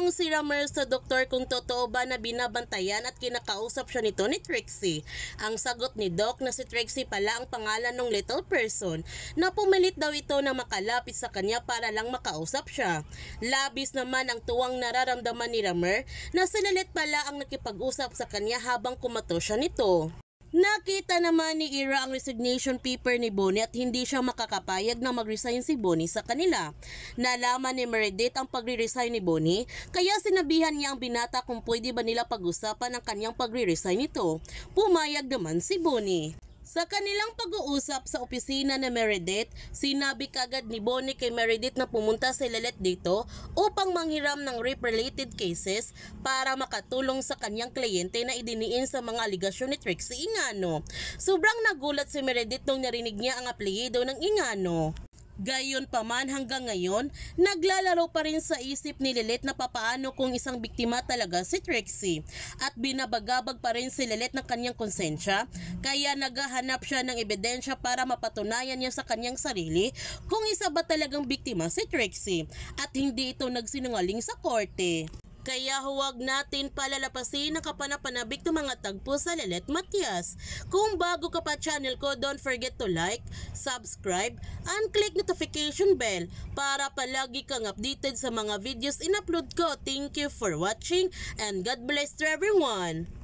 Nagtanong si Ramer sa doktor kung totoo ba na binabantayan at kinakausap siya nito ni Trixie. Ang sagot ni Doc na si Trixie pala ang pangalan ng little person na pumilit daw ito na makalapit sa kanya para lang makausap siya. Labis naman ang tuwang nararamdaman ni Ramer na si Lilith pala ang nakipag-usap sa kanya habang kumato siya nito. Nakita naman ni Ira ang resignation paper ni Bonnie at hindi siya makakapayag na mag-resign si Bonnie sa kanila. Nalaman ni Meredith ang pagre-resign ni Bonnie, kaya sinabihan niya ang binata kung pwede ba nila pag-usapan ang kanyang pagre-resign nito. Pumayag naman si Bonnie. Sa kanilang pag-uusap sa opisina ni Meredith, sinabi kagad ni Bonnie kay Meredith na pumunta si Lilith dito upang manghiram ng rape-related cases para makatulong sa kanyang kliyente na idiniin sa mga aligasyon ni Trixie Ingano. Sobrang nagulat si Meredith nung narinig niya ang apelyido ng Ingano. Gayon pa man hanggang ngayon, naglalaro pa rin sa isip ni Lilith na papaano kung isang biktima talaga si Trixie at binabagabag pa rin si Lilith ng kanyang konsensya, kaya naghahanap siya ng ebidensya para mapatunayan niya sa kanyang sarili kung isa ba talagang biktima si Trixie at hindi ito nagsinungaling sa korte. Kaya huwag natin palalapasin ang kapanapanabik ng mga tagpo sa Lilith Matias. Kung bago ka pa channel ko, don't forget to like, subscribe, and click notification bell para palagi kang updated sa mga videos in-upload ko. Thank you for watching and God bless to everyone!